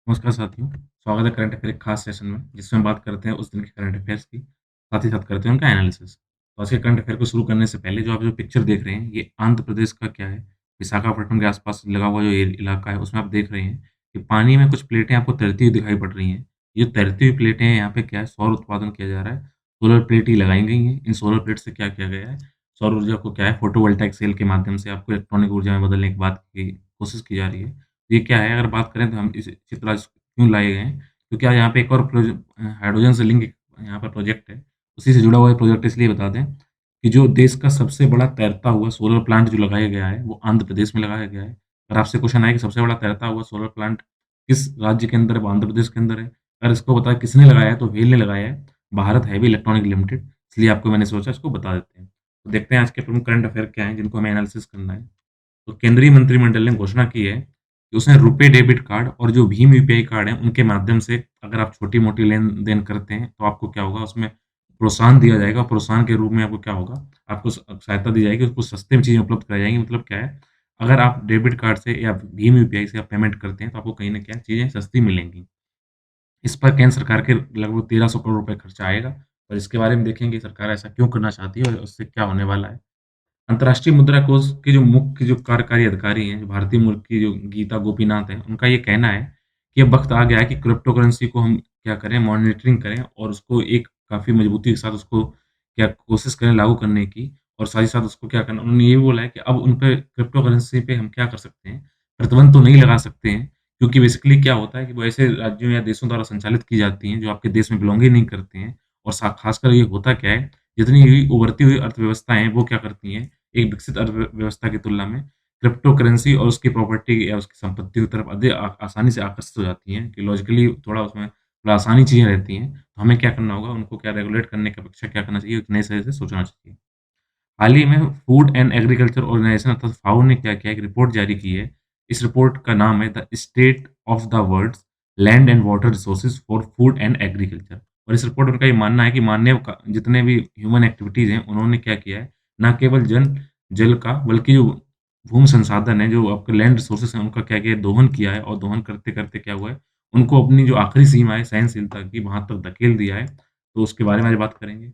नमस्कार साथियों, स्वागत है करंट अफेयर एक खास सेशन में, जिसमें हम बात करते हैं उस दिन के करंट अफेयर्स की, साथ ही साथ करते हैं उनका एनालिसिस। तो आज के करंट अफेयर को शुरू करने से पहले जो आप जो पिक्चर देख रहे हैं, ये आंध्र प्रदेश का क्या है, विशाखापट्टनम के आसपास लगा हुआ जो ये इलाका है, उसमें आप देख रहे हैं कि पानी में कुछ प्लेटें आपको तैरती हुई दिखाई पड़ रही हैं। ये तैरती हुई प्लेटें हैं, यहाँ पे क्या है, सौर उत्पादन किया जा रहा है। सोलर प्लेट ही लगाई गई हैं। इन सोलर प्लेट से क्या किया गया है, सौर ऊर्जा को क्या है, फोटोवोल्टाइक सेल के माध्यम से आपको इलेक्ट्रॉनिक ऊर्जा में बदलने की बात की कोशिश की जा रही है। ये क्या है, अगर बात करें तो हम इस चित्र आज क्यों लाए गए हैं? क्योंकि आज यहाँ पे एक और हाइड्रोजन से लिंक यहाँ पर प्रोजेक्ट है। उसी से जुड़ा हुआ ये प्रोजेक्ट इसलिए बता दें कि जो देश का सबसे बड़ा तैरता हुआ सोलर प्लांट जो लगाया गया है, वो आंध्र प्रदेश में लगाया गया है। अगर आपसे क्वेश्चन आए कि सबसे बड़ा तैरता हुआ सोलर प्लांट किस राज्य के अंदर है? वो आंध्र प्रदेश के अंदर है। अगर इसको बताएँ किसने लगाया है, तो वेल ने लगाया है, भारत हेवी इलेक्ट्रॉनिक लिमिटेड। इसलिए आपको मैंने सोचा इसको बता देते हैं। तो देखते हैं आज के प्रमुख करंट अफेयर क्या हैं, जिनको हमें एनालिसिस करना है। तो केंद्रीय मंत्रिमंडल ने घोषणा की है कि उसने रुपे डेबिट कार्ड और जो भीम यूपीआई कार्ड है, उनके माध्यम से अगर आप छोटी-मोटी लेन-देन करते हैं, तो आपको क्या होगा, उसमें प्रोत्साहन दिया जाएगा। प्रोत्साहन के रूप में आपको क्या होगा, आपको सहायता दी जाएगी, उसको सस्ते में चीज़ें उपलब्ध कराई जाएँगी। मतलब क्या है, अगर आप डेबिट कार्ड से या भीम यूपीआई से आप पेमेंट करते हैं, तो आपको कहीं न क्या चीज़ें सस्ती मिलेंगी। इस पर केंद्र सरकार के लगभग 1300 करोड़ रुपए खर्चा आएगा और इसके बारे में देखेंगे सरकार ऐसा क्यों करना चाहती है और उससे क्या होने वाला है। अंतर्राष्ट्रीय मुद्रा कोष के जो मुख्य जो कार्यकारी अधिकारी हैं, जो भारतीय मूल की जो गीता गोपीनाथ हैं, उनका ये कहना है कि अब वक़्त आ गया है कि क्रिप्टो करेंसी को हम क्या करें, मॉनिटरिंग करें और उसको एक काफ़ी मजबूती के साथ उसको क्या कोशिश करें लागू करने की और साथ ही साथ उसको क्या करना, उन्होंने ये भी बोला है कि अब उन पे क्रिप्टो करेंसी पे हम क्या कर सकते हैं, प्रतिबंध तो नहीं लगा सकते हैं, क्योंकि बेसिकली क्या होता है कि वो ऐसे राज्यों या देशों द्वारा संचालित की जाती हैं, जो आपके देश में बिलॉन्ग ही नहीं करते हैं और ख़ासकर ये होता क्या है, जितनी भी उभरती हुई अर्थव्यवस्थाएँ हैं, वो क्या करती हैं, एक विकसित अर्थव्यवस्था की तुलना में क्रिप्टो करेंसी और उसकी प्रॉपर्टी या उसकी संपत्ति की तरफ अधिक आसानी से आकर्षित हो जाती हैं कि लॉजिकली थोड़ा उसमें थोड़ा आसानी चीज़ें रहती हैं। तो हमें क्या करना होगा, उनको क्या रेगुलेट करने की अपेक्षा क्या करना चाहिए, एक नए सिरे से सोचना चाहिए। हाल ही में फूड एंड एग्रीकल्चर ऑर्गेनाइजेशन अर्थात फाओ ने क्या किया, एक रिपोर्ट जारी की है। इस रिपोर्ट का नाम है the state of the world's land and water resources for food and agriculture. और इस रिपोर्ट में उनका ये मानना है कि मानव का जितने भी ह्यूमन एक्टिविटीज़ हैं, उन्होंने क्या किया है, ना केवल जल का बल्कि जो भूमि संसाधन है, जो आपके लैंड रिसोर्सेज हैं, उनका क्या किया है, दोहन किया है और दोहन करते-करते क्या हुआ है, उनको अपनी जो आखिरी सीमा है सहनशीलता की, वहाँ तक धकेल दिया है। तो उसके बारे में आज बात करेंगे।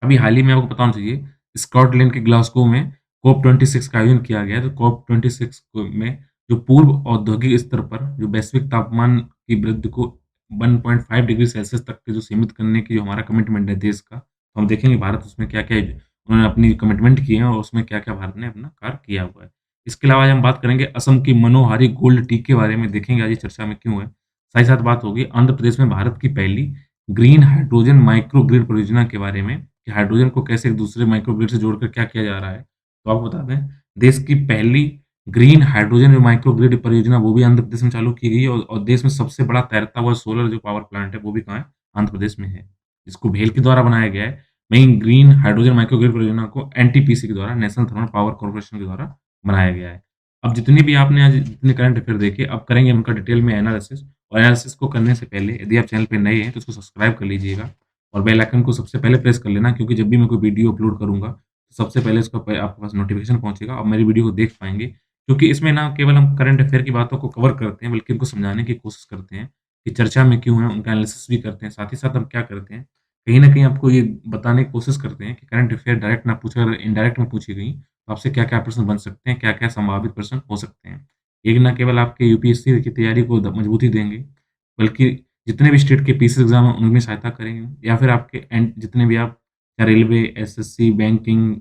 अभी हाल ही में आपको पता होना चाहिए, स्कॉटलैंड के ग्लासगो में कॉप 26 का आयोजन किया गया है। तो कॉप 26 को में जो पूर्व औद्योगिक स्तर पर जो वैश्विक तापमान की वृद्धि को 1.5 डिग्री सेल्सियस तक के जो सीमित करने की जो हमारा कमिटमेंट है देश का, तो हम देखेंगे भारत उसमें क्या-क्या उन्होंने अपनी कमिटमेंट की है और उसमें क्या-क्या भारत ने अपना कार्य किया हुआ है। इसके अलावा आज हम बात करेंगे असम की मनोहारी गोल्ड टी के बारे में, देखेंगे आज ये चर्चा में क्यों है। साथ ही साथ बात होगी आंध्र प्रदेश में भारत की पहली ग्रीन हाइड्रोजन माइक्रो ग्रिड परियोजना के बारे में कि हाइड्रोजन को कैसे एक दूसरे माइक्रो ग्रिड से जोड़कर क्या किया जा रहा है। तो आपको बता दें, देश की पहली ग्रीन हाइड्रोजन माइक्रो ग्रिड परियोजना वो भी आंध्र प्रदेश में चालू की गई है और देश में सबसे बड़ा तैरता हुआ सोलर जो पावर प्लांट है, वो भी कहाँ है? आंध्र प्रदेश में है। इसको भेल के द्वारा बनाया गया है। वहीं ग्रीन हाइड्रोजन माइक्रो ग्रिड परियोजना को एनटीपीसी के द्वारा, नेशनल थर्मल पावर कॉर्पोरेशन के द्वारा बनाया गया है। अब जितनी भी आपने आज जितने करंट अफेयर देखे, अब करेंगे उनका डिटेल में एनालिसिस और एनालिसिस को करने से पहले यदि आप चैनल पे नए हैं, तो उसको सब्सक्राइब कर लीजिएगा और बेल आइकन को सबसे पहले प्रेस कर लेना, क्योंकि जब भी मैं कोई वीडियो अपलोड करूँगा, तो सबसे पहले उसका प आपके पास नोटिफ़िकेशन पहुँचेगा और मेरी वीडियो को देख पाएँगे। क्योंकि इसमें ना केवल हम करंट अफेयर की बातों को कवर करते हैं, बल्कि उनको समझाने की कोशिश करते हैं कि चर्चा में क्यों है, उनका एनालिसिस भी करते हैं। साथ ही साथ हम क्या करते हैं, कहीं न कहीं आपको ये बताने की कोशिश करते हैं कि करंट अफेयर डायरेक्ट ना पूछे, अगर इनडायरेक्ट में पूछी गई, तो आपसे क्या-क्या प्रश्न बन सकते हैं, क्या-क्या संभावित प्रश्न हो सकते हैं। ये ना केवल आपके यूपीएससी की तैयारी को मजबूती देंगे, बल्कि जितने भी स्टेट के पीसी एग्ज़ाम हैं, उनमें सहायता करेंगे या फिर आपके जितने भी आप या रेलवे, एसएससी, बैंकिंग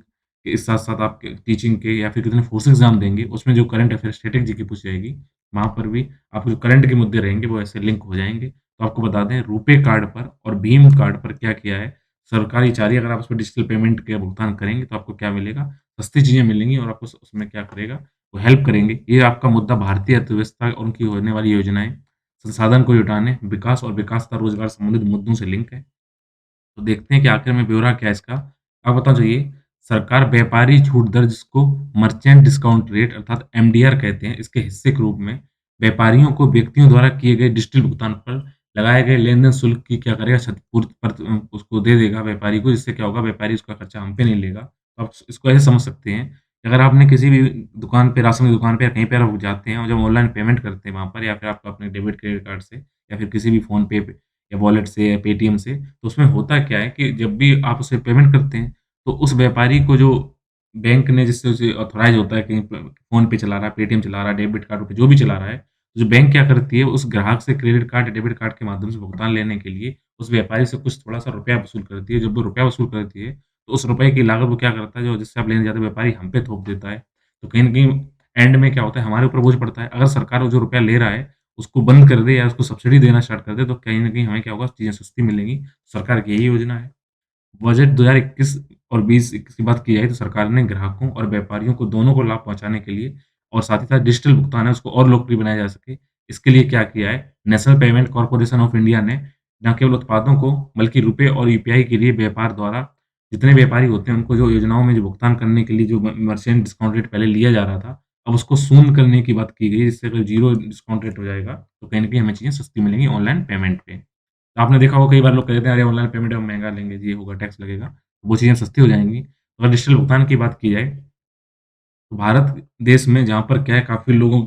के साथ-साथ आपके टीचिंग के या फिर कितने फोर्स एग्ज़ाम देंगे, उसमें जो करंट अफ़ेयर स्टैटिक जीके पूछी जाएगी, वहाँ पर भी आपको जो करंट के मुद्दे रहेंगे, वो ऐसे लिंक हो जाएँगे। तो आपको बता दें, रुपे कार्ड पर और भीम कार्ड पर क्या किया है, सरकारी चार्ज अगर आप उसपे डिजिटल पेमेंट का भुगतान करेंगे, तो आपको क्या मिलेगा, सस्ती चीज़ें मिलेंगी और आपको उसमें क्या करेगा, वो हेल्प करेंगे। ये आपका मुद्दा भारतीय अर्थव्यवस्था और उनकी होने वाली योजनाएँ संसाधन को जुटाने, विकास और विकास तथा रोज़गार संबंधित मुद्दों से लिंक है। तो देखते हैं कि आखिर में ब्यौरा क्या है इसका। अब बताना चाहिए, सरकार व्यापारी छूट दर जिसको मर्चेंट डिस्काउंट रेट अर्थात एमडीआर कहते हैं, इसके हिस्से के रूप में व्यापारियों को व्यक्तियों द्वारा किए गए डिजिटल भुगतान पर लगाए गए लेन-देन शुल्क की क्या करेगा, क्षतिपूर्ति उसको दे देगा व्यापारी को, जिससे क्या होगा, व्यापारी उसका खर्चा हम पे नहीं लेगा। तो आप इसको ऐसे समझ सकते हैं अगर आपने किसी भी दुकान पे, राशन की दुकान पे या कहीं पे आप जाते हैं और जब ऑनलाइन पेमेंट करते हैं वहाँ पर या फिर आप अपने डेबिट क्रेडिट कार्ड से या फिर किसी भी फ़ोन पे या वॉलेट से या पेटीएम से, तो उसमें होता क्या है कि जब भी आप उसे पेमेंट करते हैं, तो उस व्यापारी को जो बैंक ने जिससे उसे ऑथराइज़ होता है कहीं प फ़ोन पे चला रहा है, पेटीएम चला रहा है, डेबिट कार्ड पे जो भी चला रहा है, जो बैंक क्या करती है, उस ग्राहक से क्रेडिट कार्ड या डेबिट कार्ड के माध्यम से भुगतान लेने के लिए उस व्यापारी से कुछ थोड़ा-सा रुपया वसूल करती है। जब वो रुपया वसूल करती है, तो उस रुपए की लागत वो क्या करता है, जो जिससे आप लेने जाते हो व्यापारी हम पे थोप देता है। तो कहीं न कहीं एंड में क्या होता है, हमारे ऊपर बोझ पड़ता है। अगर सरकार वो जो रुपया ले रहा है, उसको बंद कर दे या उसको सब्सिडी देना स्टार्ट कर दे, तो कहीं न कहीं हमें क्या होगा, चीज़ें सस्ती मिलेंगी। सरकार की यही योजना है। बजट 2021 और 20-21 की बात की जाए तो सरकार ने ग्राहकों और व्यापारियों को दोनों को लाभ पहुँचाने के लिए और साथ ही साथ डिजिटल भुगतान है उसको और लोकप्रिय बनाया जा सके, इसके लिए क्या किया है, national payment corporation of India ने न केवल उत्पादों को बल्कि रुपए और यूपीआई के लिए व्यापार द्वारा जितने व्यापारी होते हैं उनको जो योजनाओं में जो भुगतान करने के लिए जो मर्चेंट डिस्काउंट रेट पहले लिया जा रहा था, अब उसको शून्य करने की बात की गई है, जिससे अगर ज़ीरो डिस्काउंट रेट हो जाएगा, तो कहीं न कहीं हमें चीज़ें सस्ती मिलेंगी ऑनलाइन पेमेंट पे। तो आपने देखा होगा कई बार लोग कह देते हैं, "अरे! ऑनलाइन पेमेंट हम महँगा लेंगे, ये होगा, टैक्स लगेगा।" वो चीज़ें सस्ती हो जाएँगी। अगर डिजिटल भुगतान की बात की जाए, तो भारत देश में जहाँ पर क्या है काफ़ी लोगों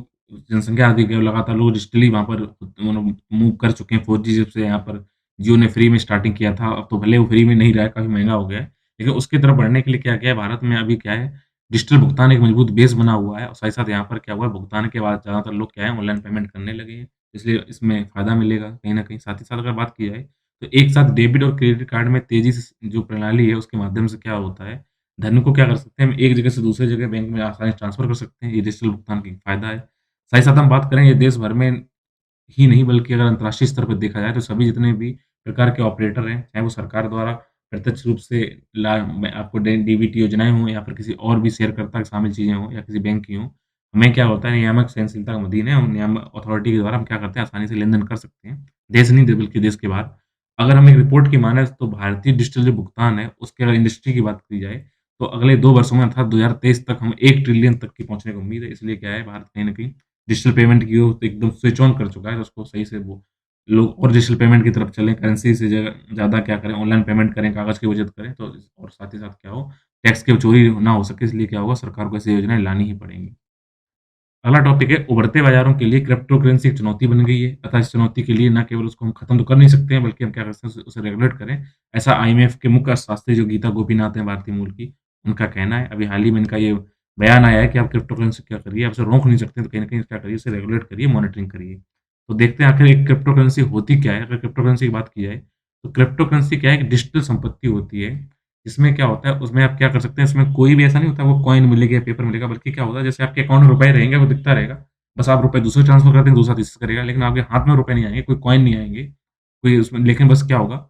जनसँख्या अधिक है, लगातार लोग डिजिटली वहाँ पर मतलब मूव कर चुके हैं 4G जब से यहाँ पर जियो ने फ्री में स्टार्टिंग किया था, अब तो भले वो फ्री में नहीं रहा है, काफ़ी महँगा हो गया है। लेकिन उसकी तरफ बढ़ने के लिए क्या किया है, भारत में अभी क्या है, डिजिटल भुगतान एक मजबूत बेस बना हुआ है और साथ ही साथ यहाँ पर क्या हुआ है, भुगतान के बाद ज़्यादातर लोग क्या है, ऑनलाइन पेमेंट करने लगे हैं। इसलिए इसमें फ़ायदा मिलेगा कहीं न कहीं। साथ ही साथ अगर बात की जाए, तो एक साथ डेबिट और क्रेडिट कार्ड में तेज़ी से जो प्रणाली है, उसके माध्यम से क्या होता है, धन को क्या कर सकते हैं हम एक जगह से दूसरे जगह बैंक में आसानी से ट्रांसफ़र कर सकते हैं, ये डिजिटल भुगतान की फ़ायदा है। साथ ही साथ हम बात करें ये देश भर में ही नहीं बल्कि अगर अंतर्राष्ट्रीय स्तर पर देखा जाए तो सभी जितने भी प्रकार के ऑपरेटर हैं, चाहे वो सरकार द्वारा प्रत्यक्ष रूप से ला मैं आपको डे डीबीटी योजनाएँ हों या फिर किसी और भी शेयरकर्ता शामिल चीज़ें हों या किसी बैंक की हों, हमें क्या होता है नियामक सहनशीलता का अधीन है, हम नियामक अथॉरिटी के द्वारा हम क्या करते हैं आसानी से लेन-देन कर सकते हैं। देश नहीं दे बल्कि देश के बाहर। अगर हम एक रिपोर्ट की माने तो भारतीय डिजिटल जो भुगतान है, उसके अगर इंडस्ट्री की बात की जाए, तो अगले 2 वर्षों में अर्थात 2023 तक हम 1 ट्रिलियन तक की पहुँचने की उम्मीद है। इसलिए क्या है भारत कहीं न कहीं डिजिटल पेमेंट की ओर तो एकदम स्विच ऑन कर चुका है, तो उसको सही से वो लोग और डिजिटल पेमेंट की तरफ चलें, करेंसी से जगह ज़्यादा क्या करें, ऑनलाइन पेमेंट करें, कागज़ की बचत करें, तो और साथ ही साथ क्या हो, टैक्स की चोरी ना हो सके, इसलिए क्या होगा, सरकार को ऐसी योजनाएँ लानी ही पड़ेंगी। अगला टॉपिक है उभरते बाज़ारों के लिए क्रिप्टो करेंसी एक चुनौती बन गई है, अतः इस चुनौती के लिए न केवल उसको हम खत्म तो कर नहीं सकते हैं, बल्कि हम क्या कर सकते हैं, उसे रेगुलेट करें। ऐसा आईएमएफ के मुख्य शास्त्री जो गीता गोपीनाथ हैं भारतीय मूल की, उनका कहना है। अभी हाल ही में इनका ये बयान आया है कि आप क्रिप्टो करेंसी क्या करिए, आप उसे रोक नहीं सकते, तो कहीं न कहीं क्या करिए, उसे रेगुलेट करिए, मॉनिटरिंग करिए। तो देखते हैं आखिर एक क्रिप्टो करेंसी होती क्या है? अगर क्रिप्टो करेंसी की बात की जाए, तो क्रिप्टो करेंसी क्या है, एक डिजिटल संपत्ति होती है इसमें क्या होता है, उसमें आप क्या कर सकते हैं, इसमें कोई भी ऐसा नहीं होता वो कॉइन मिलेगी या पेपर मिलेगा, बल्कि क्या होता है, जैसे आपके अकाउंट में रुपए रहेंगे, वो दिखता रहेगा। बस आप रुपए दूसरे ट्रांसफर कर देंगे, दूसरा तीसरा करेगा, लेकिन आपके हाथ में रुपए नहीं आएँगे, कोई कॉइन नहीं आएँगे, कोई उसमें लेकिन बस क्या होगा,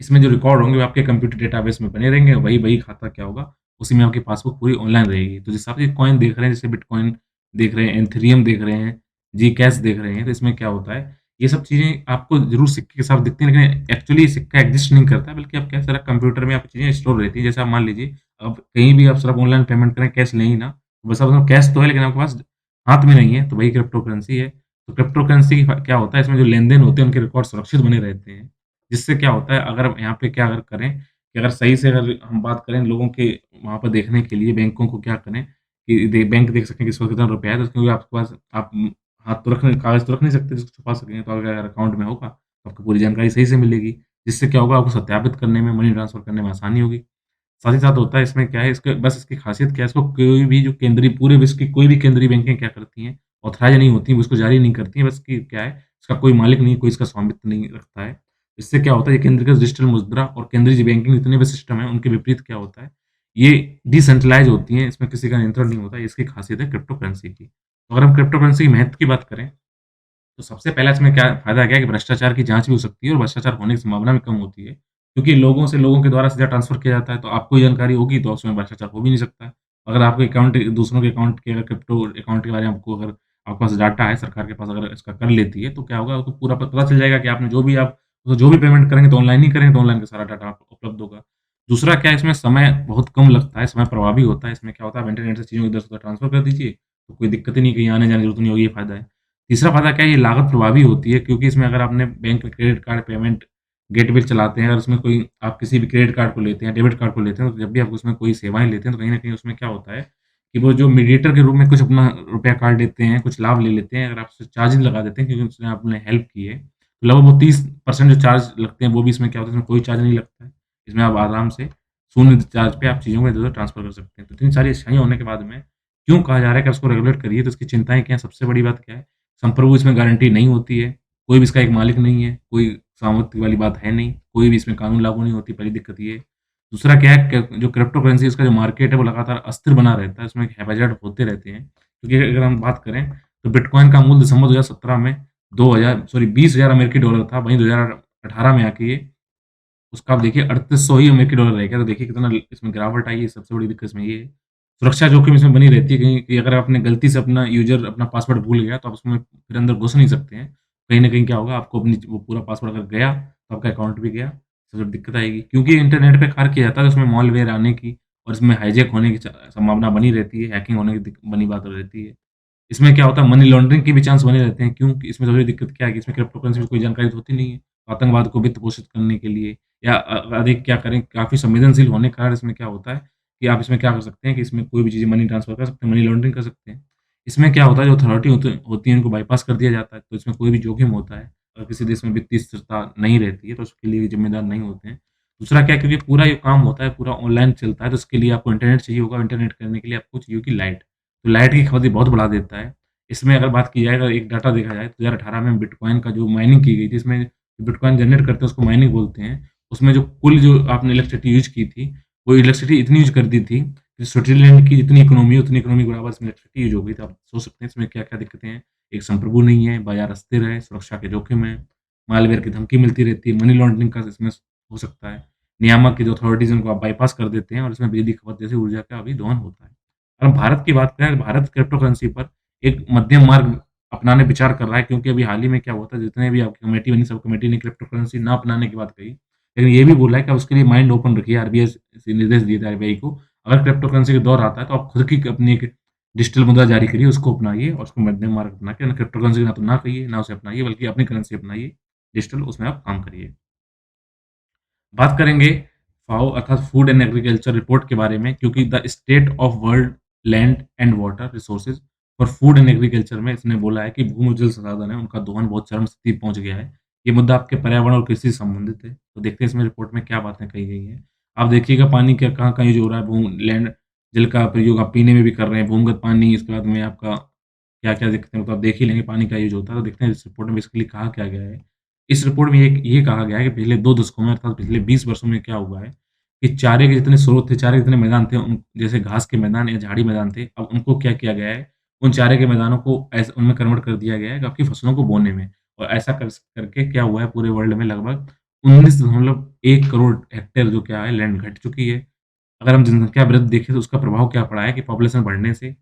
इसमें जो रिकॉर्ड होंगे वो आपके कंप्यूटर डेटाबेस में बने रहेंगे, वही वही खाता क्या होगा, उसी में आपकी पासबुक पूरी ऑनलाइन रहेगी। तो जिस आप ये कॉइन देख रहे हैं, जैसे बिटकॉइन देख रहे हैं, एथेरियम देख रहे हैं, जीकैश देख रहे हैं, तो इसमें क्या होता है, ये सब चीज़ें आपको ज़रूर सिक्के के साथ दिखती हैं, लेकिन एक्चुअली सिक्का एक्जिस्ट नहीं करता, बल्कि आप क्या सारा कंप्यूटर में आपकी चीज़ें स्टोर रहती हैं। जैसे आप मान लीजिए, अब कहीं भी आप सिर्फ ऑनलाइन पेमेंट करें, कैश लें ही ना, बस आप कैश तो है लेकिन आपके पास हाथ में नहीं है, तो वही क्रिप्टो करेंसी है। तो क्रिप्टो करेंसी क्या होता है, इसमें जो लेन-देन होते हैं, उनके रिकॉर्ड सुरक्षित बने रहते हैं। जिससे क्या होता है, अगर यहाँ पे क्या अगर करें कि अगर सही से अगर हम बात करें लोगों के वहाँ पर देखने के लिए बैंकों को क्या करें कि बैंक देख सकें कि इस वक़्त कितना रुपया है, तो क्योंकि आपके पास आप हाथ तो रख नहीं कागज़ तो रख नहीं सकते जिसको छुपा सकें, तो अगर अकाउंट में होगा, तो आपको पूरी जानकारी सही से मिलेगी। जिससे क्या होगा, आपको सत्यापित करने में, मनी ट्रांसफ़र करने में आसानी होगी। साथ ही साथ होता है इसमें क्या है, इसके बस इसकी ख़ासियत क्या है, इसको कोई भी जो केंद्रीय पूरे विश्व की कोई भी केंद्रीय बैंकें क्या करती हैं, ऑथराइज़ नहीं होती हैं, उसको जारी नहीं करती हैं, बस कि क्या है, इसका कोई मालिक नहीं, कोई इसका स्वामित्व नहीं रखता है। इससे क्या होता है, ये केंद्रीकृत डिजिटल मुद्रा और केंद्रीय जो बैंकिंग जितने भी सिस्टम हैं, उनके विपरीत क्या होता है, ये डिसेंट्रलाइज़ होती हैं, इसमें किसी का नियंत्रण नहीं होता, ये इसकी ख़ासियत है क्रिप्टो करेंसी की। तो अगर हम क्रिप्टो करेंसी के महत्व की बात करें, तो सबसे पहला इसमें क्या फ़ायदा क्या है कि भ्रष्टाचार की जाँच भी हो सकती है और भ्रष्टाचार होने की संभावना भी कम होती है। क्योंकि लोगों से लोगों के द्वारा सीधा ट्रांसफ़र किया जाता है, तो आपको ये जानकारी होगी तो उसमें भ्रष्टाचार हो भी नहीं सकता है। अगर आपके अकाउंट दूसरों के अकाउंट के अगर क्रिप्टो अकाउंट के बारे में आपको अगर आपके पास डाटा है, सरकार के पास अगर इसका कर लेती है, तो क्या होगा आपको पूरा पता चल जाएगा कि आपने जो भी पेमेंट करेंगे तो ऑनलाइन ही करेंगे, तो ऑनलाइन का सारा डाटा आपको उपलब्ध होगा। दूसरा क्या है, इसमें समय बहुत कम लगता है, समय प्रभावी होता है। इसमें क्या होता है, आप इंटरनेट से चीज़ों को इधर-उधर ट्रांसफ़र कर दीजिए, तो कोई दिक्कत ही नहीं, कहीं आने-जाने की ज़रूरत नहीं होगी, ये फ़ायदा है। तीसरा फ़ायदा क्या है, ये लागत प्रभावी होती है क्योंकि इसमें अगर आपने बैंक में क्रेडिट कार्ड पेमेंट गेटवे चलाते हैं, अगर उसमें कोई आप किसी भी क्रेडिट कार्ड को लेते हैं, डेबिट कार्ड को लेते हैं, तो जब भी आप उसमें कोई सेवाएँ लेते हैं, तो कहीं न कहीं उसमें क्या होता है कि वो जो मीडिएटर के रूप में कुछ अपना रुपया काट लेते हैं, कुछ लाभ ले लेते हैं, अगर आपसे चार्जेज़ लगा देते हैं क्योंकि उसने आपने हेल्प की है, तो लगभग वो 30% जो चार्ज लगते हैं, वो भी इसमें क्या होता है, इसमें कोई चार्ज नहीं लगता है। इसमें आप आराम से शून्य चार्ज पे आप चीज़ों को इधर-उधर ट्रांसफ़र कर सकते हैं। तो इतनी सारी अच्छाइयाँ होने के बाद में क्यों कहा जा रहा है कि उसको रेगुलेट करिए, तो इसकी चिंताएँ क्या हैं? सबसे बड़ी बात क्या है? संप्रभु इसमें गारंटी नहीं होती है, कोई भी इसका एक मालिक नहीं है, कोई सामर्थ्य वाली बात है नहीं, कोई भी इसमें कानून लागू नहीं होती, पहली दिक्कत ये है। दूसरा क्या है क जो क्रिप्टो करेंसी उसका जो मार्केट है वो लगातार अस्थिर बना रहता है, उसमें हैज़ार्ड होते रहते हैं। क्योंकि अगर हम बात करें तो बिटकॉइन का मूल्य दिसंबर 2017 में 20,000 अमेरिकी डॉलर था, वहीं 2018 में आके ये उसका आप देखिए 3800 ही अमेरिकी डॉलर रह गया, तो देखिए कितना इसमें गिरावट आई है, सबसे बड़ी दिक्कत इसमें ये है। सुरक्षा जोखिम इसमें बनी रहती है कहीं कि अगर आपने गलती से अपना यूज़र अपना पासवर्ड भूल गया, तो आप उसमें फिर अंदर घुस नहीं सकते हैं। कहीं न कहीं क्या होगा आपको अपनी वो पूरा पासवर्ड अगर गया, तो आपका अकाउंट भी गया, तो फिर दिक्कत आएगी। क्योंकि इंटरनेट पे कार्य किया जाता है, तो उसमें मॉलवेयर आने की और इसमें हाइजैक होने की संभावना बनी रहती है, हैकिंग होने की बनी बात रहती है। इसमें क्या होता है मनी लॉन्ड्रिंग के भी चांस बने रहते हैं, क्यों? कि इसमें सबसे बड़ी दिक्कत क्या है कि इसमें क्रिप्टो करेंसी में कोई जानकारी तो होती नहीं है। आतंकवाद को वित्त पोषित करने के लिए या अधिक क्या करें काफ़ी संवेदनशील होने के कारण इसमें क्या होता है कि आप इसमें क्या कर सकते हैं कि इसमें कोई भी चीज़ें मनी ट्रांसफर कर सकते हैं, मनी लॉन्ड्रिंग कर सकते हैं। इसमें क्या होता है जो अथॉरिटी होती है उनको बायपास कर दिया जाता है, तो इसमें कोई भी जोखिम होता है। अगर किसी देश में वित्तीय स्थिरता नहीं रहती है, तो उसके लिए ज़िम्मेदार नहीं होते हैं। दूसरा क्या है क्योंकि पूरा ये काम होता है, पूरा ऑनलाइन चलता है, तो उसके लिए आपको इंटरनेट चाहिए होगा, इंटरनेट करने के लिए आपको चाहिए होगी लाइट। तो लाइट की खपत भी बहुत बढ़ा देता है। इसमें अगर बात की जाए अगर एक डाटा देखा जाए तो 2018 में बिटकॉइन का जो माइनिंग की गई थी, इसमें बिटकॉइन जनरेट करते हैं उसको माइनिंग बोलते हैं। उसमें जो कुल जो आपने इलेक्ट्रिसिटी यूज़ की थी, वो इलेक्ट्रिसिटी इतनी यूज़ कर दी थी कि स्विट्ज़रलैंड की जितनी इकोनॉमी है, उतनी इकोनॉमी के बराबर इसमें इलेक्ट्रिसिटी यूज़ हो गई। तो आप सोच सकते हैं इसमें क्या-क्या दिक्कतें हैं। एक संप्रभु नहीं है, बाज़ार अस्थिर है, सुरक्षा के जोखिम है, मालवेयर की धमकी मिलती रहती है, मनी लॉन्ड्रिंग का इसमें हो सकता है। नियामक की जो अथॉरिटीज़ हैं उनको आप बायपास कर देते हैं और इसमें बिजली खपत जैसी ऊर्जा का भी दोहन होता है। अगर हम भारत की बात करें, भारत क्रिप्टो करेंसी पर एक मध्यम मार्ग अपनाने विचार कर रहा है क्योंकि अभी हाल ही में क्या हुआ था जितने भी आपकी कमेटी बनी सब कमेटी ने क्रिप्टो करेंसी ना अपनाने की बात कही। लेकिन ये भी बोला है कि आप उसके लिए माइंड ओपन रखिए आरबीआई से निर्देश दिए थे आरबीआई को। अगर क्रिप्टो करेंसी का दौर आता है तो आप खुद की अपनी एक डिजिटल मुद्रा जारी करिए, उसको अपनाइए और उसको मध्यम मार्ग अपना के ना क्रिप्टो करेंसी ना तो ना कहिए, ना उसे अपनाइए बल्कि अपनी करेंसी अपनाइए, डिजिटल उसमें आप काम करिए। बात करेंगे फाओ अर्थात फूड एंड एग्रीकल्चर रिपोर्ट के बारे में क्योंकि the state of world land and water resources for food and agriculture में इसने बोला है कि भूमि जल संसाधन है उनका दोहन बहुत चरम स्थिति पहुंच गया है। ये मुद्दा आपके पर्यावरण और कृषि से संबंधित है। तो देखते हैं इसमें रिपोर्ट में क्या बातें कही गई हैं। आप देखिएगा पानी का कहाँ कहाँ यूज हो रहा है, भूमि लैंड जल का प्रयोग आप पीने में भी कर रहे हैं, भूमिगत पानी, इसके बाद में आपका क्या क्या दिक्कतें मतलब आप देख ही लेंगे पानी का यूज होता है। तो देखते हैं इस रिपोर्ट में बेसिकली कहा क्या गया है। इस रिपोर्ट में ये कहा गया है कि पिछले 2 दशकों में अर्थात पिछले 20 वर्षों में क्या हुआ है, कि चारे के जितने स्रोत थे, चारे के जितने मैदान थे, उन जैसे घास के मैदान या झाड़ी मैदान थे, अब उनको क्या किया गया है, उन चारे के मैदानों को उनमें कन्वर्ट कर दिया गया है आपकी फसलों को बोने में। और ऐसा करके क्या हुआ है पूरे वर्ल्ड में लगभग 19.1 करोड़ हेक्टेयर जो क्या है लैंड घट चुकी है। अगर हम जनसंख्या वृद्धि देखें तो उसका प्रभाव क्या पड़ा है कि पॉपुलेशन बढ़ने से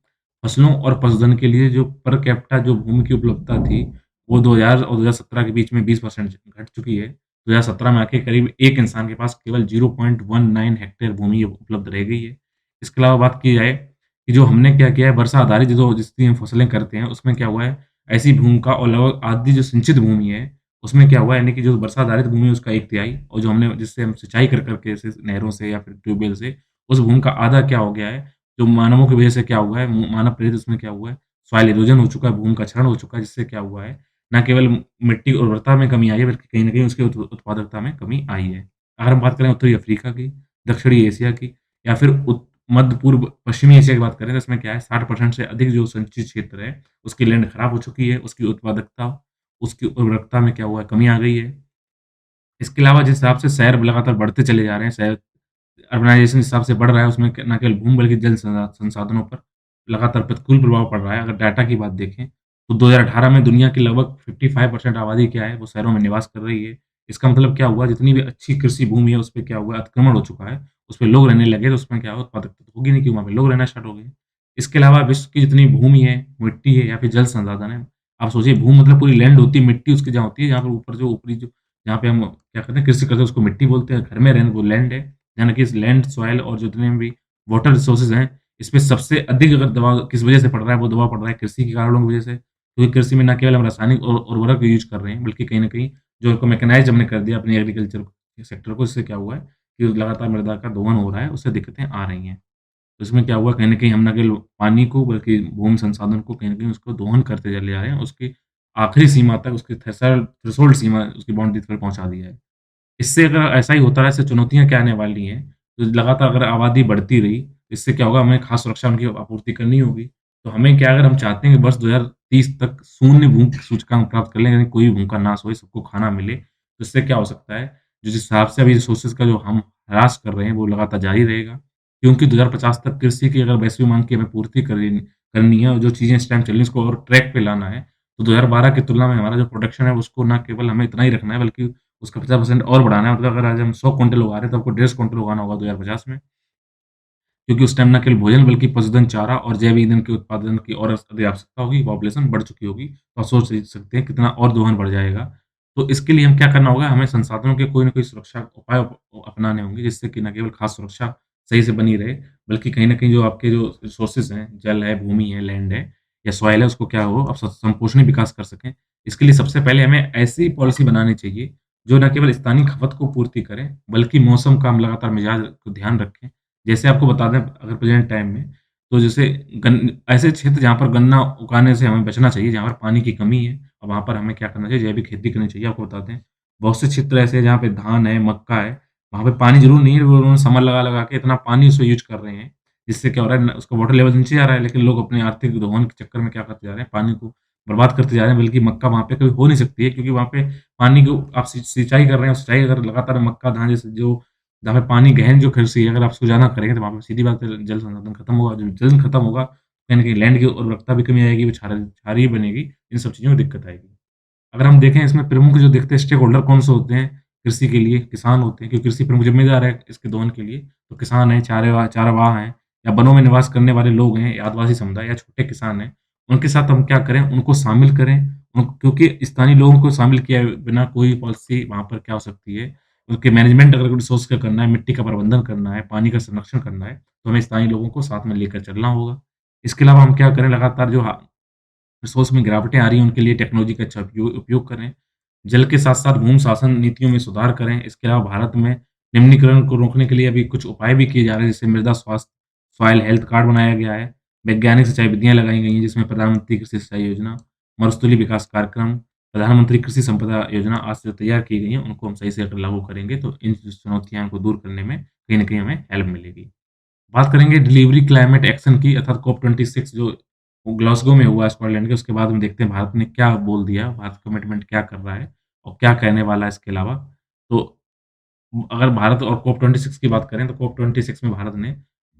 फसलों और पशुधन के लिए जो पर कैपिटा जो भूमि की उपलब्धता थी, वो 2000 और 2017 के बीच में 20% घट चुकी है। 2017 में आके करीब एक इंसान के पास केवल 0.19 हेक्टेयर भूमि उपलब्ध रह गई है। इसके अलावा बात की जाए कि जो हमने क्या किया है वर्षा आधारित जो जितनी हम फसलें करते हैं, उसमें क्या हुआ है, ऐसी भूमि का और लगभग आधी जो सिंचित भूमि है, उसमें क्या हुआ है यानी कि जो वर्षा आधारित भूमि है उसका 1 तिहाई और जो हमने जिससे हम सिंचाई कर के जैसे नहरों से या फिर ट्यूबवेल से, उस भूमि का आधा क्या हो गया है, जो मानवों की वजह से क्या हुआ है, मानव प्रेरित उसमें क्या हुआ है, सॉइल इरोजन हो चुका है, भूमि का क्षरण हो चुका है, जिससे क्या हुआ है, ना केवल मिट्टी की उर्वरता में कमी आई है, बल्कि कहीं न कहीं उसकी उत्पादकता में कमी आई है। अगर हम बात करें उत्तरी अफ्रीका की, दक्षिणी एशिया की या फिर मध्य पूर्व पश्चिमी एशिया की बात करें तो इसमें क्या है 60% से अधिक जो संचित क्षेत्र है, उसकी लैंड खराब हो चुकी है, उसकी उत्पादकता, उसकी उर्वरकता में क्या हुआ है, कमी आ गई है। इसके अलावा जिस हिसाब से शहर लगातार बढ़ते चले जा रहे हैं, शहर अर्बनाइज़ेशन जिस हिसाब से बढ़ रहा है, उसमें न केवल भूमि बल्कि जल संसाधनों पर लगातार प्रतिकूल प्रभाव पड़ रहा है। अगर डाटा की बात देखें, तो 2018 में दुनिया की लगभग 55% आबादी क्या है, वो शहरों में निवास कर रही है। इसका मतलब क्या हुआ, जितनी भी अच्छी कृषि भूमि है, उसपे क्या हुआ, अतिक्रमण हो चुका है। उसपे लोग रहने लगे, तो उसमें क्या हुआ, उत्पादकता तो होगी नहीं क्योंकि वहाँ पे लोग रहना स्टार्ट हो गए। इसके अलावा विश्व की जितनी भूमि है, मिट्टी है या फिर जल संसाधन है, आप सोचिए भूमि मतलब पूरी लैंड होती है, मिट्टी उसकी जहाँ होती है, जहाँ पे ऊपर जो ऊपरी जो जहाँ पे हम क्या करते हैं, कृषि करते हैं, उसको मिट्टी बोलते हैं। घर में रहना वो लैंड है। यानी कि इस लैंड, सॉइल और जितने भी वाटर रिसोर्सेज़ हैं, इसपे सबसे अधिक अगर दबाव किस वजह से पड़ रहा है, वो दबाव पड़ रहा है कृषि के कारणों की वजह से। क्योंकि कृषि में ना केवल हम रासायनिक उर्वरक यूज़ कर रहे हैं, बल्कि कहीं न कहीं जो उनको मैकेनाइज़्ड हमने कर दिया अपने एग्रीकल्चर सेक्टर को, इससे क्या हुआ है कि लगातार मृदा का दोहन हो रहा है, उससे दिक्कतें आ रही हैं। तो इसमें क्या हुआ कहीं न कहीं हम ना केवल पानी को बल्कि भूमि संसाधन को कहीं न कहीं उसको दोहन करते चले जा रहे हैं, उसकी आखिरी सीमा तक उसकी थ्रेशोल्ड सीमा उसकी बाउंड्री तक पहुँचा दिया है। इससे अगर ऐसा ही होता रहा, इससे चुनौतियाँ क्या आने वाली हैं, तो लगातार अगर आबादी बढ़ती रही, इससे क्या होगा हमें खाद्य सुरक्षा उनकी आपूर्ति करनी होगी। तो हमें क्या अगर हम चाहते हैं कि वर्ष 2030 तक शून्य भूख सूचकांक प्राप्त कर लें, यानी कोई भूखा नाश होए, सबको खाना मिले, तो इससे क्या हो सकता है, जिस हिसाब से अभी रिसोर्सेज़ का जो हम ह्रास कर रहे हैं, वो लगातार जारी रहेगा। क्योंकि 2050 तक कृषि की अगर वैश्विक माँग की हमें पूर्ति करनी है और जो चीज़ें इस टाइम चल रही हैं, उसको और ट्रैक पे लाना है, तो 2012 की तुलना में हमारा जो प्रोडक्शन है, उसको ना केवल हमें इतना ही रखना है, बल्कि उसका 50% और बढ़ाना है। मतलब अगर आज हम 100 क्विंटल उगा रहे हैं, तो आपको 150 क्विंटल उगाना होगा 2050 में। क्योंकि उस टाइम ना केवल भोजन बल्कि पशुधन चारा और जैव ईंधन के उत्पादन की और अधिक आवश्यकता होगी, पॉपुलेशन बढ़ चुकी होगी। तो आप सोच ही सकते हैं कितना और दोहन बढ़ जाएगा। तो इसके लिए हम क्या करना होगा, हमें संसाधनों के कोई न कोई सुरक्षा उपाय अपनाने होंगे, जिससे कि न केवल खाद्य सुरक्षा सही से बनी रहे, बल्कि कहीं न कहीं जो आपके जो रिसोर्सेज़ हैं, जल है, भूमि है, लैंड है या सॉइल है, उसको क्या हो आप संपोषणी विकास कर सकें। इसके लिए सबसे पहले हमें ऐसी पॉलिसी बनानी चाहिए, जो न केवल स्थानीय खपत को पूर्ति करें, बल्कि मौसम का हम लगातार मिजाज को ध्यान रखें। जैसे आपको बता दें अगर प्रेज़ेंट टाइम में, तो जैसे गन ऐसे क्षेत्र जहाँ पर गन्ना उगाने से हमें बचना चाहिए, जहाँ पर पानी की कमी है और वहाँ पर हमें क्या करना चाहिए, जैविक खेती करनी चाहिए। आपको बताते हैं, बहुत से क्षेत्र ऐसे हैं जहाँ पे धान है, मक्का है, वहाँ पे पानी ज़रूर नहीं है, वो उन्होंने समर लगा-लगा के इतना पानी उसमें यूज़ कर रहे हैं, जिससे क्या हो रहा है न उसका वाटर लेवल नीचे जा रहा है, लेकिन लोग अपने आर्थिक दोहन के चक्कर में क्या करते जा रहे हैं, पानी को बर्बाद करते जा रहे हैं, बल्कि मक्का वहाँ पे कभी हो नहीं सकती है क्योंकि वहाँ पे पानी को आप सिंचाई कर रहे हैं, सिंचाई अगर लगातार मक्का, धान जैसे जो जहाँ पे पानी गहन जो कृषि है, अगर आप उसको ज़्यादा करेंगे तो वहाँ पे सीधी बात है जल संसाधन खत्म होगा, जब जल खत्म होगा, कहीं न कहीं लैंड की उर्वरकता भी कमी आएगी, वो क्षारीय बनेगी, इन सब चीज़ों में दिक्कत आएगी। अगर हम देखें इसमें प्रमुख जो देखते हैं स्टेक होल्डर कौन-से होते हैं कृषि के लिए, किसान होते हैं क्योंकि कृषि प्रमुख ज़िम्मेदार है इसके दोहन के लिए। तो किसान हैं, चारागाह हैं या वनों में निवास करने वाले लोग हैं, या आदिवासी समुदाय या छोटे किसान हैं, उनके साथ हम क्या करें, उनको शामिल करें क्योंकि स्थानीय लोगों को शामिल किए बिना कोई पॉलिसी वहाँ पर क्या हो सकती है, उनके मैनेजमेंट अगर रिसोर्स का करना है, मिट्टी का प्रबंधन करना है, पानी का संरक्षण करना है, तो हमें स्थानीय लोगों को साथ में लेकर चलना होगा। इसके अलावा हम क्या करें लगातार जो रिसोर्स में गिरावटें आ रही हैं, उनके लिए टेक्नोलॉजी का अच्छा उपयोग करें। जल के साथ-साथ भूमि शासन नीतियों में सुधार करें। इसके अलावा भारत में निम्नीकरण को रोकने के लिए अभी कुछ उपाय भी किए जा रहे हैं, जैसे मृदा स्वास्थ्य सॉइल हेल्थ कार्ड बनाया गया है, वैज्ञानिक सिंचाई विधियाँ लगाई गई हैं, जिसमें प्रधानमंत्री कृषि सिंचाई योजना, मरुस्थलीय विकास कार्यक्रम, प्रधानमंत्री कृषि संपदा योजना आज से तैयार की गई हैं, उनको हम सही से अगर लागू करेंगे, तो इन चुनौतियाँ को दूर करने में कहीं न कहीं हमें हेल्प मिलेगी। बात करेंगे डिलीवरी क्लाइमेट एक्शन की अर्थात कॉप 26 जो ग्लासगो में हुआ स्कॉटलैंड के, उसके बाद हम देखते हैं भारत ने क्या बोल दिया, भारत कमिटमेंट क्या कर रहा है और क्या कहने वाला है इसके अलावा। तो अगर भारत और कॉप 26 की बात करें तो कॉप 26 में भारत ने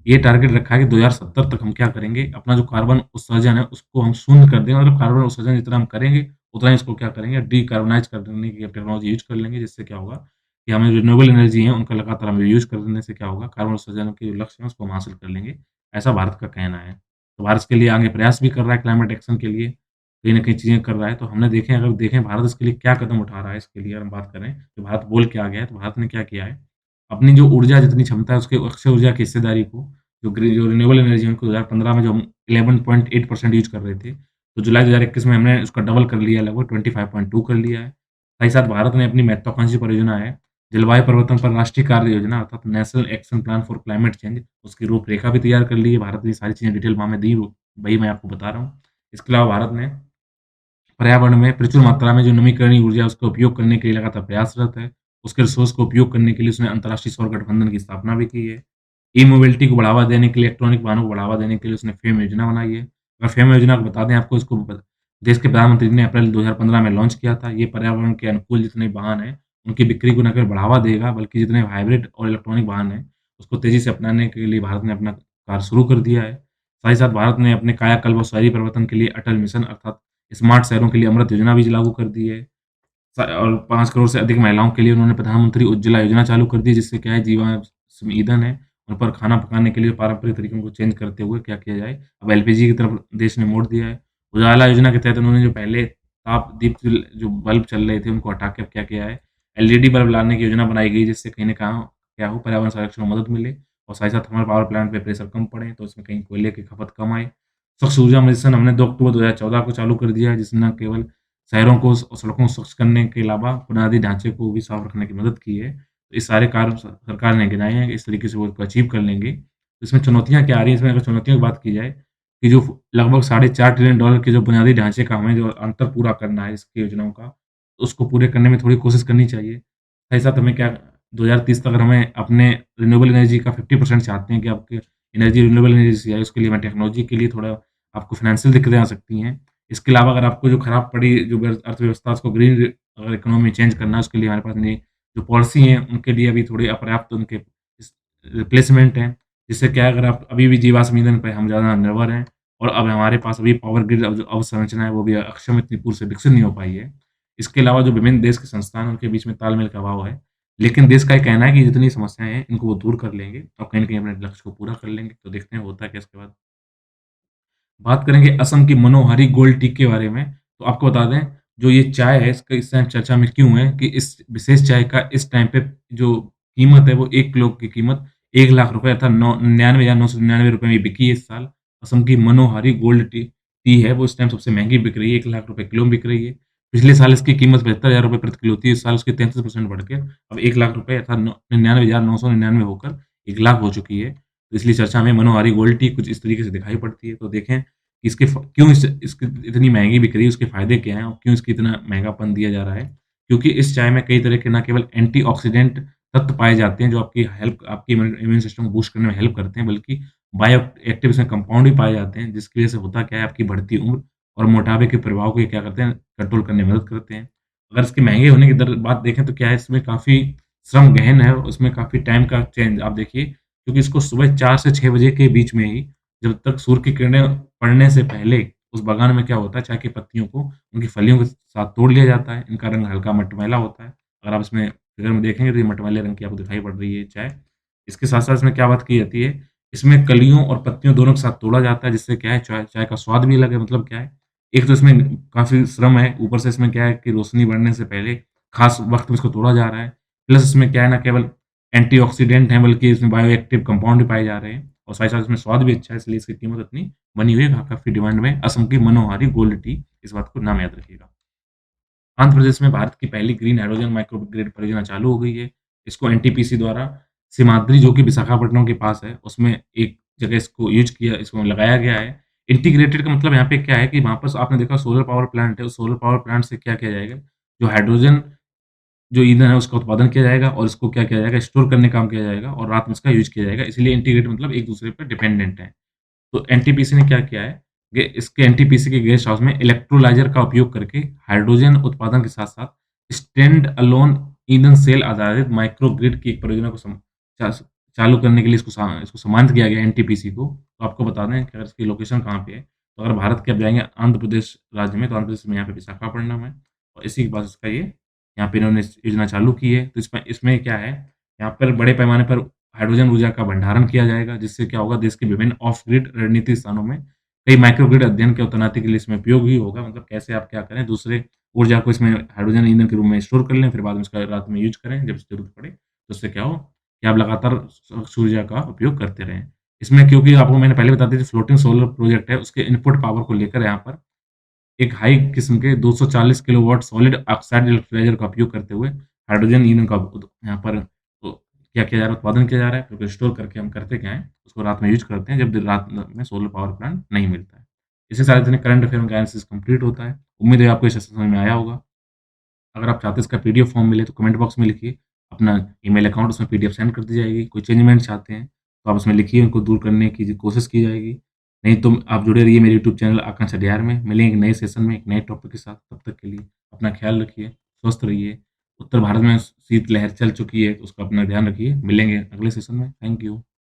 ये टारगेट रखा है कि 2070 तक हम क्या करेंगे, अपना जो कार्बन उत्सर्जन है उसको हम शून्य कर देंगे, मतलब कार्बन उत्सर्जन जितना हम करेंगे, उतना ही इसको क्या करेंगे डिकार्बोनाइज़ करने की टेक्नोलॉजी यूज़ कर लेंगे, जिससे क्या होगा कि हमें रिन्यूएबल एनर्जी है उनका लगातार हम यूज़ करने से क्या होगा, कार्बन उत्सर्जन के जो लक्ष्य है उसको हम हासिल कर लेंगे, ऐसा भारत का कहना है। तो भारत इसके लिए आगे प्रयास भी कर रहा है क्लाइमेट एक्शन के लिए, कहीं न कहीं चीज़ें कर रहा है, तो हमने देखें अगर देखें भारत इसके लिए क्या कदम उठा रहा है, इसके लिए अगर हम बात करें, कि भारत बोल के आ गया है, तो भारत ने क्या किया है, अपनी जो ऊर्जा जितनी क्षमता है उसके अक्षय ऊर्जा की हिस्सेदारी को, जो रिन्यूएबल एनर्जी है उनको 2015 में जो हम 11.8% यूज़ कर रहे थे, तो जुलाई 2021 में हमने उसका डबल कर लिया, लगभग 25.2 कर लिया है। साथ ही साथ भारत ने अपनी महत्वाकांक्षी परियोजना है, जलवायु परिवर्तन पर राष्ट्रीय कार्य योजना अर्थात national action plan for climate change, उसकी रूपरेखा भी तैयार कर ली है। भारत ने ये सारी चीज़ें डिटेल वहाँ में दी, वही मैं आपको बता रहा हूँ। इसके अलावा भारत ने पर्यावरण में प्रचुर मात्रा में जो नवीकरणीय ऊर्जा है उसका उपयोग करने के लिए लगातार प्रयासरत है। उसके रिसोर्स को उपयोग करने के लिए उसने अंतर्राष्ट्रीय सौर गठबंधन की स्थापना भी की है। ई-मोबिलिटी को बढ़ावा देने के लिए, इलेक्ट्रॉनिक वाहनों को बढ़ावा देने के लिए उसने फेम योजना बनाई है। और फेम योजना को बता दें आपको, इसको देश के प्रधानमंत्री ने अप्रैल 2015 में लॉन्च किया था। ये पर्यावरण के अनुकूल जितने वाहन हैं, उनकी बिक्री को न केवल बढ़ावा देगा, बल्कि जितने हाइब्रिड और इलेक्ट्रॉनिक वाहन हैं, उसको तेज़ी से अपनाने के लिए भारत ने अपना कार्य शुरू कर दिया है। साथ ही साथ भारत ने अपने कायाकल्प और शहरी परिवर्तन के लिए अटल मिशन अर्थात स्मार्ट शहरों के लिए अमृत योजना भी लागू कर दी है। और 5 करोड़ से अधिक महिलाओं के लिए उन्होंने प्रधानमंत्री उज्ज्वला योजना चालू कर दी, जिससे क्या है जीवाश्म ईंधन है, उन पर खाना पकाने के लिए पारंपरिक तरीकों को चेंज करते हुए क्या किया जाए, अब एलपीजी की तरफ देश ने मोड़ दिया है। उजाला योजना के तहत उन्होंने जो पहले ताप दीप जो बल्ब चल रहे थे, उनको हटा के अब क्या किया है, एलईडी बल्ब लाने की योजना बनाई गई, जिससे कहीं न कहाँ क्या हो पर्यावरण संरक्षण में मदद मिले और साथ ही साथ हमारे पावर प्लांट पे प्रेशर कम पड़े, तो इसमें कहीं कोयले की खपत कम आए। स्वच्छ ऊर्जा मिशन हमने 2 अक्टूबर 2014 को चालू कर दिया है, जिसने न केवल शहरों को सड़कों को स्वच्छ करने के अलावा बुनियादी ढांचे को भी साफ रखने की मदद की है। तो ये सारे कार्य सरकार ने गिनाए हैं, इस तरीके से वो इसको अचीव कर लेंगे। इसमें चुनौतियाँ क्या आ रही हैं, इसमें अगर चुनौतियों की बात की जाए, कि जो लगभग साढ़े 4 ट्रिलियन डॉलर के जो बुनियादी ढाँचे का हमें जो अंतर पूरा करना है इसकी योजनाओं का, तो उसको पूरे करने में थोड़ी कोशिश करनी चाहिए। साथ ही साथ हमें क्या 2030 तक अगर हमें अपने रिन्यूएबल एनर्जी का 50% चाहते हैं कि आपकी एनर्जी रिन्यूएबल एनर्जी से आए, उसके लिए हमें टेक्नोलॉजी के लिए थोड़ा आपको फाइनेंशियल दिक्कतें आ सकती हैं। इसके अलावा अगर आपको जो खराब पड़ी जो अर्थव्यवस्था उसको ग्रीन अगर इकोनॉमी चेंज करना है, उसके लिए हमारे पास नई जो पॉलिसी है, उनके लिए अभी थोड़ी अपर्याप्त उनके इस रिप्लेसमेंट है। जिससे क्या है अगर आप अभी भी जीवाश्म ईंधन पे हम ज़्यादा निर्भर हैं और अब हमारे पास अभी पावर ग्रिड जो अवसंरचना है वो भी अक्षम इतनी पूर्ण से विकसित नहीं हो पाई है। इसके अलावा जो विभिन्न देश के संस्थान हैं उनके बीच में तालमेल का अभाव है। लेकिन देश का ये कहना है कि जितनी समस्याएँ हैं इनको वो दूर कर लेंगे और कहीं न कहीं अपने लक्ष्य को पूरा कर लेंगे। तो देखते हैं होता है क्या इसके बाद। बात करेंगे असम की मनोहारी गोल्ड टी के बारे में, तो आपको बता दें, जो ये चाय है, इसका इस टाइम चर्चा में क्यों है कि इस विशेष चाय का इस टाइम पे जो कीमत है, वो 1 किलो की कीमत ₹1,00,000 अर्थात नौ 99,999 रुपए में बिकी है इस साल। असम की मनोहारी गोल्ड टी टी है, वो इस टाइम सबसे महँगी बिक रही है, ₹1,00,000 किलो में बिक रही है। पिछले साल इसकी कीमत ₹75,000 प्रति किलो थी, इस साल उसकी 33% बढ़ के अब ₹1,00,000 अर्थात 99,999 होकर 1,00,000 हो चुकी है। तो इसलिए चर्चा में मनोहारी गोल्ड टी कुछ इस तरीके से दिखाई पड़ती है। तो देखें कि इसके फ क्यों इसकी इतनी महँगी बिक रही है, उसके फ़ायदे क्या हैं और क्यों इसको इतना महँगापन दिया जा रहा है? क्योंकि इस चाय में कई तरह के ना केवल एंटीऑक्सीडेंट तत्व पाए जाते हैं, जो आपकी इम्यून सिस्टम को बूस्ट करने में हेल्प करते हैं, बल्कि बायो एक्टिव इसमें कंपाउंड भी पाए जाते हैं, जिसकी वज़ह से होता क्या है, आपकी बढ़ती उम्र और मोटापे के प्रभाव को ये क्या करते हैं, कंट्रोल करने में मदद करते हैं। अगर इसके महँगे होने की बात देखें तो क्या है, इसमें काफ़ी श्रम गहन है, उसमें काफ़ी टाइम का चेंज आप देखिए, क्योंकि इसको सुबह 4 से 6 बजे के बीच में ही जब तक सूर्य की किरणें पड़ने से पहले उस बागान में क्या होता है, चाय की पत्तियों को उनकी फलियों के साथ तोड़ लिया जाता है। इनका रंग हल्का मटमैला होता है। अगर आप इसमें फिगर में देखेंगे तो ये मटमैले रंग की आपको दिखाई पड़ रही है चाय। इसके साथ-साथ इसमें क्या बात की जाती है, इसमें कलियों और पत्तियों दोनों के साथ तोड़ा जाता है, जिससे क्या है चाय चाय का स्वाद भी अलग है। मतलब क्या है, एक तो इसमें काफ़ी श्रम है, ऊपर से इसमें क्या है कि रोशनी बढ़ने से पहले खास वक़्त में इसको तोड़ा जा रहा है। प्लस इसमें क्या है ना केवल एंटीऑक्सीडेंट हैं, बल्कि इसमें बायो एक्टिव कंपाउंड भी पाए जा रहे हैं और साथ ही साथ इसमें स्वाद भी अच्छा है, इसलिए इसकी कीमत इतनी बनी हुई है, काफ़ी डिमांड में है। असम की मनोहारी गोल्ड टी, इस बात को नाम याद रखिएगा। आंध्र प्रदेश में भारत की पहली ग्रीन हाइड्रोजन माइक्रो ग्रिड परियोजना चालू हो गई है। इसको एनटीपीसी द्वारा सीमाद्री जो कि विशाखापट्टनम के पास है, उसमें एक जगह इसको लगाया गया है। इंटीग्रेटेड का मतलब यहाँ पे क्या है कि वहाँ पर आपने देखा सोलर पावर प्लांट है, उस सोलर पावर प्लांट से क्या किया जाएगा, जो हाइड्रोजन जो ईंधन है उसका उत्पादन किया जाएगा और इसको क्या किया जाएगा, स्टोर करने का काम किया जाएगा और रात में इसका यूज़ किया जाएगा। इसीलिए इंटीग्रेटेड मतलब एक-दूसरे पे डिपेंडेंट है। तो एनटीपीसी ने क्या किया है कि इसके एनटीपीसी के गेस्ट हाउस में इलेक्ट्रोलाइज़र का उपयोग करके हाइड्रोजन उत्पादन के साथ-साथ स्टैंड अलोन ईंधन सेल आधारित माइक्रो ग्रिड की एक परियोजना को सम चा चालू करने के लिए इसको सम्मानित किया गया एनटीपीसी को। तो आपको बता दें कि अगर इसकी लोकेशन कहाँ पे है, तो अगर भारत के आप जाएँगे आंध्र प्रदेश राज्य में, तो आंध्र प्रदेश में यहाँ पे विशाखापट्टनम है और इसी के पास इसका ये यहाँ पे इन्होंने इस योजना चालू की है। तो इसमें इसमें क्या है, यहाँ पर बड़े पैमाने पर हाइड्रोजन ऊर्जा का भंडारण किया जाएगा, जिससे क्या होगा देश के विभिन्न ऑफ ग्रिड रणनीतिक स्थानों में कई माइक्रो ग्रिड अध्ययन के और तैनाती के लिए इसमें उपयोग ही होगा। मतलब कैसे आप क्या करें, दूसरे ऊर्जा को इसमें हाइड्रोजन ईंधन के रूप में स्टोर कर लें, फिर बाद में इसका रात में यूज़ करें जब ज़रूरत पड़े। तो उससे क्या हो कि आप लगातार स्वच्छ ऊर्जा का उपयोग करते रहें। इसमें क्योंकि आपको मैंने पहले बता दिया जो फ्लोटिंग सोलर प्रोजेक्ट है, उसके इनपुट पावर को लेकर यहाँ पर एक हाई किस्म के 240 किलोवाट सॉलिड ऑक्साइड इलेक्ट्रोलाइज़र का उपयोग करते हुए हाइड्रोजन ईंधन का यहाँ पर तो क्या किया जा रहा है, उत्पादन किया जा रहा है, फिर उसको स्टोर करके हम करते क्या हैं, उसको रात में यूज़ करते हैं, जब देर रात में सोलर पावर प्लांट नहीं मिलता है। इससे सारे जितने करंट अफेयर का एनालिसिस कंप्लीट होता है। उम्मीद है आपको ये सेशन समझ में आया होगा। अगर आप चाहते हैं इसका पीडीएफ फॉर्म मिले तो कमेंट बॉक्स में लिखिए, अपना ईमेल अकाउंट उसमें पीडीएफ सेंड कर दी जाएगी। कोई चेंजमेंट चाहते हैं, तो आप उसमें लिखिए, उनको दूर करने की कोशिश की जाएगी। नहीं तो आप जुड़े रहिए मेरे यूट्यूब चैनल आकांक्षा डियार में। मिलेंगे एक नए सेशन में, एक नए टॉपिक के साथ। तब तक के लिए अपना ख्याल रखिए, स्वस्थ रहिए। उत्तर भारत में शीत लहर चल चुकी है, तो उसका अपना ध्यान रखिए। मिलेंगे अगले सेशन में। Thank you.